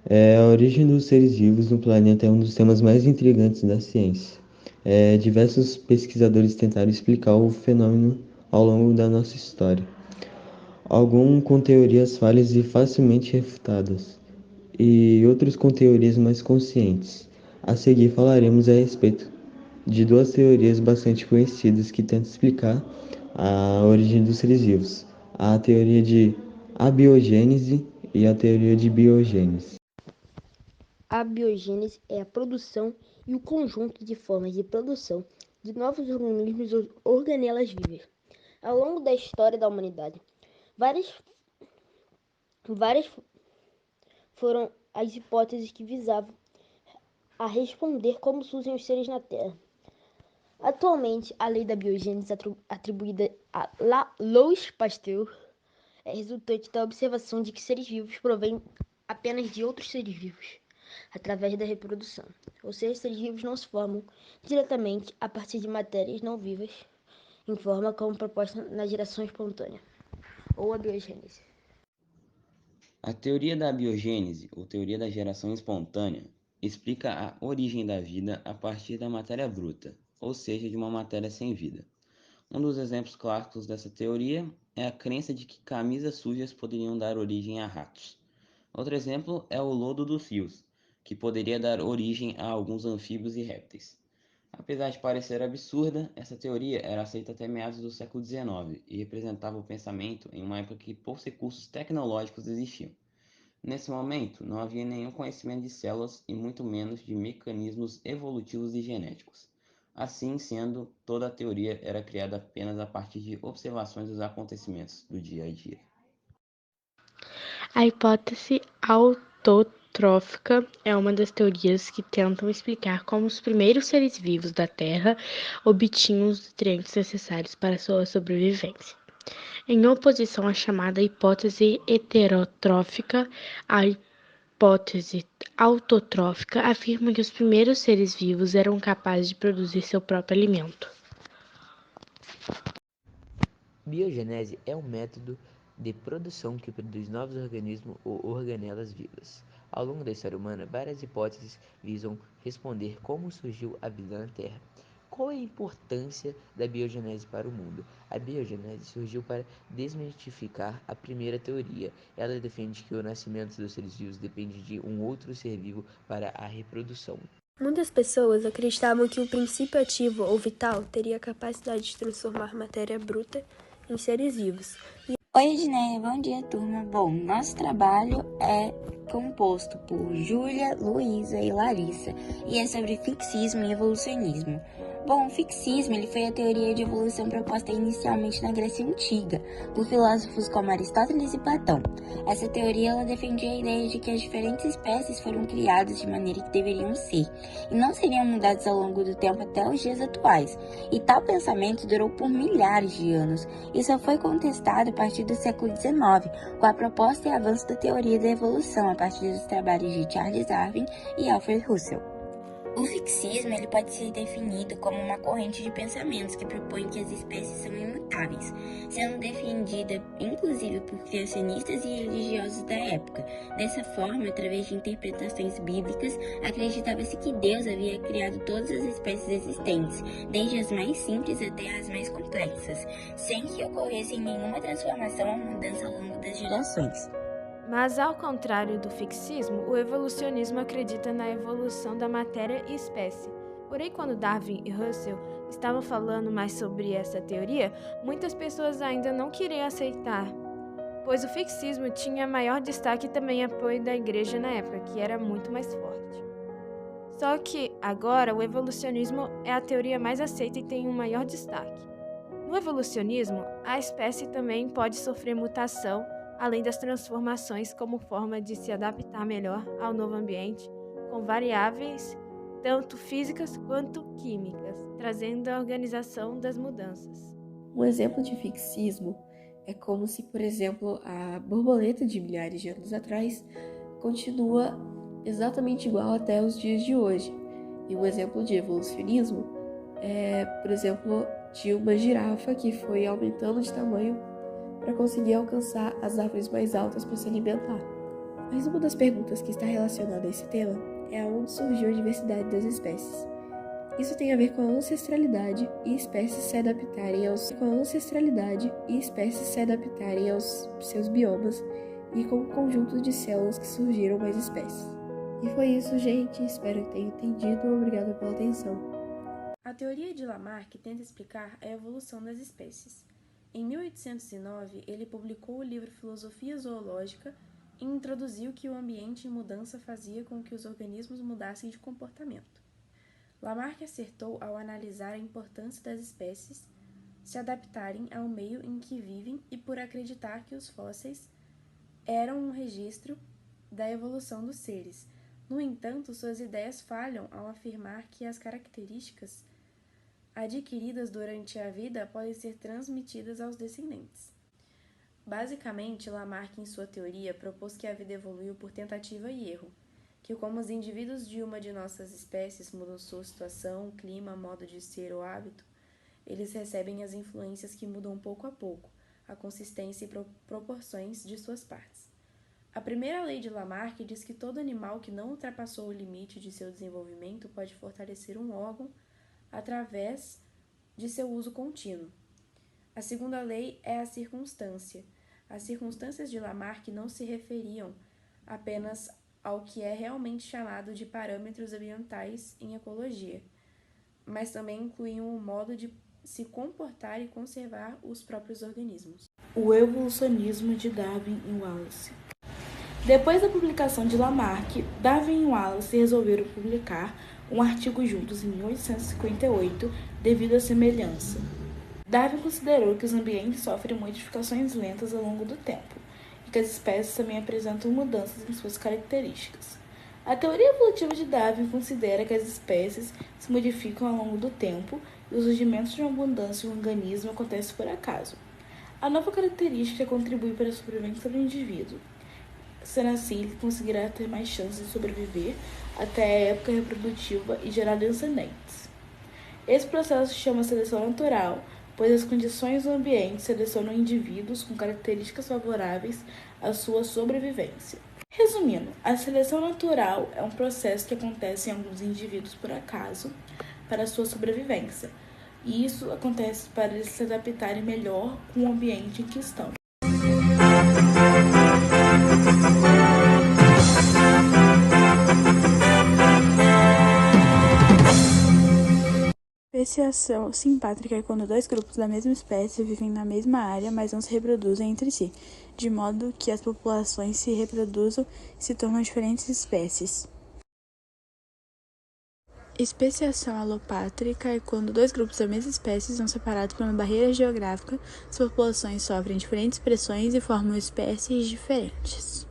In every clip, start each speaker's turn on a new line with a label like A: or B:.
A: A origem dos seres vivos no planeta é um dos temas mais intrigantes da ciência. Diversos pesquisadores tentaram explicar o fenômeno ao longo da nossa história, alguns com teorias falhas e facilmente refutadas, e outros com teorias mais conscientes. A seguir falaremos a respeito de duas teorias bastante conhecidas que tentam explicar a origem dos seres vivos: a teoria de abiogênese e a teoria de biogênese.
B: A biogênese é a produção e o conjunto de formas de produção de novos organismos ou organelas vivas. Ao longo da história da humanidade, várias foram as hipóteses que visavam a responder como surgem os seres na Terra. Atualmente, a lei da biogênese atribuída a Louis Pasteur é resultante da observação de que seres vivos provêm apenas de outros seres vivos, através da reprodução. Ou seja, seres vivos não se formam diretamente a partir de matérias não vivas, em forma como proposta na geração espontânea, ou a biogênese.
C: A teoria da biogênese, ou teoria da geração espontânea, explica a origem da vida a partir da matéria bruta, ou seja, de uma matéria sem vida. Um dos exemplos clássicos dessa teoria é a crença de que camisas sujas poderiam dar origem a ratos. Outro exemplo é o lodo dos rios, que poderia dar origem a alguns anfíbios e répteis. Apesar de parecer absurda, essa teoria era aceita até meados do século XIX e representava o pensamento em uma época que poucos recursos tecnológicos existiam. Nesse momento, não havia nenhum conhecimento de células e muito menos de mecanismos evolutivos e genéticos. Assim sendo, toda a teoria era criada apenas a partir de observações dos acontecimentos do dia a dia.
D: A hipótese autotrófica é uma das teorias que tentam explicar como os primeiros seres vivos da Terra obtinham os nutrientes necessários para sua sobrevivência. Em oposição à chamada hipótese heterotrófica, a hipótese autotrófica afirma que os primeiros seres vivos eram capazes de produzir seu próprio alimento.
E: Biogenese é um método de produção que produz novos organismos ou organelas vivas. Ao longo da história humana, várias hipóteses visam responder como surgiu a vida na Terra. Qual é a importância da biogenese para o mundo? A biogenese surgiu para desmistificar a primeira teoria. Ela defende que o nascimento dos seres vivos depende de um outro ser vivo para a reprodução.
F: Muitas pessoas acreditavam que o princípio ativo ou vital teria a capacidade de transformar matéria bruta em seres vivos.
G: Oi, Edneia, bom dia, turma. Bom, nosso trabalho é composto por Júlia, Luísa e Larissa e é sobre fixismo e evolucionismo. Bom, o fixismo ele foi a teoria de evolução proposta inicialmente na Grécia Antiga, por filósofos como Aristóteles e Platão. Essa teoria ela defendia a ideia de que as diferentes espécies foram criadas de maneira que deveriam ser, e não seriam mudadas ao longo do tempo até os dias atuais. E tal pensamento durou por milhares de anos, e só foi contestado a partir do século XIX, com a proposta e avanço da teoria da evolução, a partir dos trabalhos de Charles Darwin e Alfred Russel. O fixismo ele pode ser definido como uma corrente de pensamentos que propõe que as espécies são imutáveis, sendo defendida inclusive por criacionistas e religiosos da época. Dessa forma, através de interpretações bíblicas, acreditava-se que Deus havia criado todas as espécies existentes, desde as mais simples até as mais complexas, sem que ocorresse nenhuma transformação ou mudança ao longo das gerações.
H: Mas, ao contrário do fixismo, o evolucionismo acredita na evolução da matéria e espécie. Porém, quando Darwin e Russell estavam falando mais sobre essa teoria, muitas pessoas ainda não queriam aceitar, pois o fixismo tinha maior destaque e também apoio da igreja na época, que era muito mais forte. Só que, agora, o evolucionismo é a teoria mais aceita e tem um maior destaque. No evolucionismo, a espécie também pode sofrer mutação, além das transformações como forma de se adaptar melhor ao novo ambiente, com variáveis tanto físicas quanto químicas, trazendo a organização das mudanças.
I: Um exemplo de fixismo é como se, por exemplo, a borboleta de milhares de anos atrás continua exatamente igual até os dias de hoje. E um exemplo de evolucionismo é, por exemplo, de uma girafa que foi aumentando de tamanho para conseguir alcançar as árvores mais altas para se alimentar. Mas uma das perguntas que está relacionada a esse tema é aonde surgiu a diversidade das espécies. Isso tem a ver com a ancestralidade e espécies se adaptarem aos seus biomas e com o conjunto de células que surgiram mais espécies. E foi isso, gente. Espero que tenham entendido. Obrigada pela atenção.
H: A teoria de Lamarck tenta explicar a evolução das espécies. Em 1809, ele publicou o livro Filosofia Zoológica e introduziu que o ambiente em mudança fazia com que os organismos mudassem de comportamento. Lamarck acertou ao analisar a importância das espécies se adaptarem ao meio em que vivem e por acreditar que os fósseis eram um registro da evolução dos seres. No entanto, suas ideias falham ao afirmar que as características adquiridas durante a vida podem ser transmitidas aos descendentes. Basicamente, Lamarck, em sua teoria, propôs que a vida evoluiu por tentativa e erro, que como os indivíduos de uma de nossas espécies mudam sua situação, clima, modo de ser ou hábito, eles recebem as influências que mudam pouco a pouco, a consistência e proporções de suas partes. A primeira lei de Lamarck diz que todo animal que não ultrapassou o limite de seu desenvolvimento pode fortalecer um órgão através de seu uso contínuo. A segunda lei é a circunstância. As circunstâncias de Lamarck não se referiam apenas ao que é realmente chamado de parâmetros ambientais em ecologia, mas também incluíam o modo de se comportar e conservar os próprios organismos.
J: O evolucionismo de Darwin e Wallace. Depois da publicação de Lamarck, Darwin e Wallace resolveram publicar um artigo juntos em 1858 devido à semelhança. Darwin considerou que os ambientes sofrem modificações lentas ao longo do tempo, que as espécies também apresentam mudanças em suas características. A teoria evolutiva de Darwin considera que as espécies se modificam ao longo do tempo e o surgimento de uma abundância em um organismo acontece por acaso. A nova característica contribui para a sobrevivência do indivíduo. Sendo assim, ele conseguirá ter mais chances de sobreviver até a época reprodutiva e gerar descendentes. Esse processo se chama seleção natural, pois as condições do ambiente selecionam indivíduos com características favoráveis à sua sobrevivência. Resumindo, a seleção natural é um processo que acontece em alguns indivíduos por acaso para a sua sobrevivência, e isso acontece para eles se adaptarem melhor com o ambiente em que estão.
K: Especiação simpátrica é quando dois grupos da mesma espécie vivem na mesma área, mas não se reproduzem entre si, de modo que as populações se reproduzam e se tornam diferentes espécies. Especiação alopátrica é quando dois grupos da mesma espécie são separados por uma barreira geográfica, as populações sofrem diferentes pressões e formam espécies diferentes.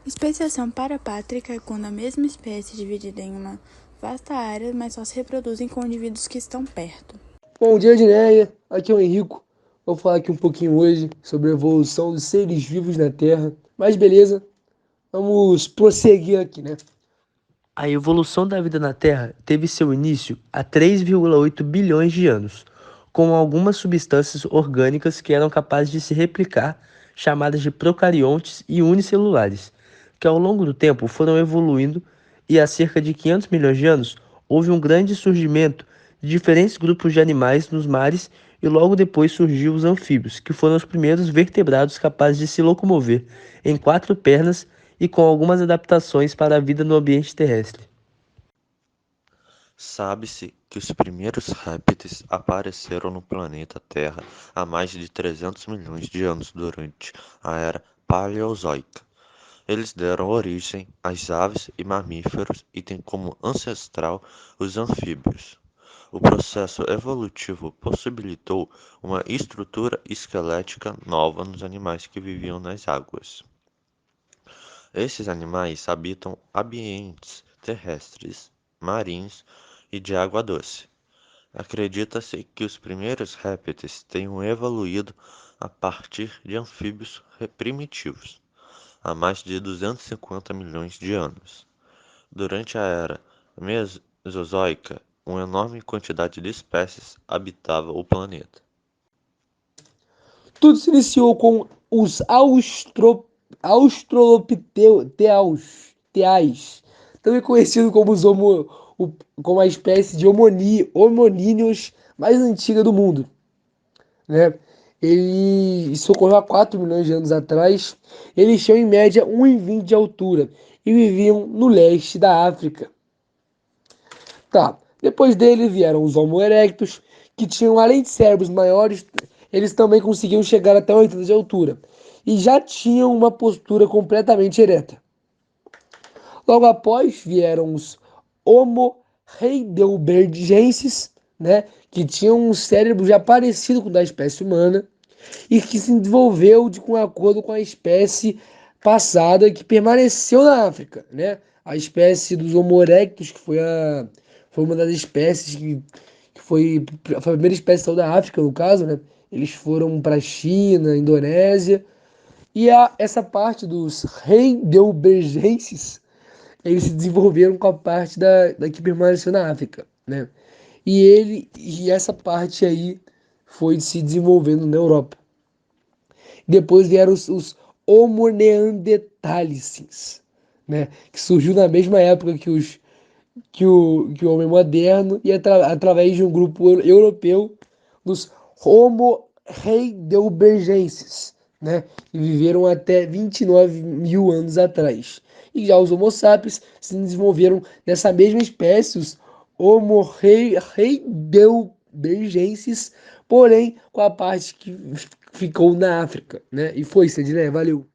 K: Especiação parapátrica é quando a mesma espécie é dividida em uma vasta área, mas só se reproduzem com indivíduos que estão perto.
L: Bom dia, Dineia. Aqui é o Henrico. Vou falar aqui um pouquinho hoje sobre a evolução dos seres vivos na Terra. Mas beleza, vamos prosseguir aqui, né?
M: A evolução da vida na Terra teve seu início há 3,8 bilhões de anos, com algumas substâncias orgânicas que eram capazes de se replicar, chamadas de procariontes e unicelulares, que ao longo do tempo foram evoluindo e há cerca de 500 milhões de anos houve um grande surgimento de diferentes grupos de animais nos mares e logo depois surgiu os anfíbios, que foram os primeiros vertebrados capazes de se locomover em 4 pernas e com algumas adaptações para a vida no ambiente terrestre.
N: Sabe-se que os primeiros répteis apareceram no planeta Terra há mais de 300 milhões de anos durante a Era Paleozoica. Eles deram origem às aves e mamíferos e têm como ancestral os anfíbios. O processo evolutivo possibilitou uma estrutura esquelética nova nos animais que viviam nas águas. Esses animais habitam ambientes terrestres, marinhos e de água doce. Acredita-se que os primeiros répteis tenham evoluído a partir de anfíbios primitivos, há mais de 250 milhões de anos. Durante a Era Mesozoica, uma enorme quantidade de espécies habitava o planeta.
L: Tudo se iniciou com os australopithecus, também conhecido como, como a espécie de homoníneos mais antiga do mundo, né? Isso ocorreu há 4 milhões de anos atrás. Eles tinham em média 1,20 de altura e viviam no leste da África. Tá. Depois dele vieram os Homo erectus, que tinham, além de cérebros maiores, eles também conseguiam chegar até 80 de altura e já tinham uma postura completamente ereta. Logo após vieram os Homo heidelbergensis, né, que tinham um cérebro já parecido com o da espécie humana e que se desenvolveu com acordo com a espécie passada que permaneceu na África, né? A espécie dos Homo erectus, que foi uma das espécies que foi a primeira espécie que saiu da África, no caso, né? Eles foram para a China, Indonésia, e essa parte dos heidelbergenses, eles se desenvolveram com a parte da que permaneceu na África, né? E essa parte aí foi se desenvolvendo na Europa. Depois vieram os Homo neanderthalensis, né? Que surgiu na mesma época que o homem moderno e através de um grupo europeu dos Homo heidelbergensis, né? E viveram até 29 mil anos atrás. E já os Homo sapiens se desenvolveram nessa mesma espécie, os Homo heidelbergensis, porém com a parte que ficou na África, né? E foi isso, Edilé, valeu.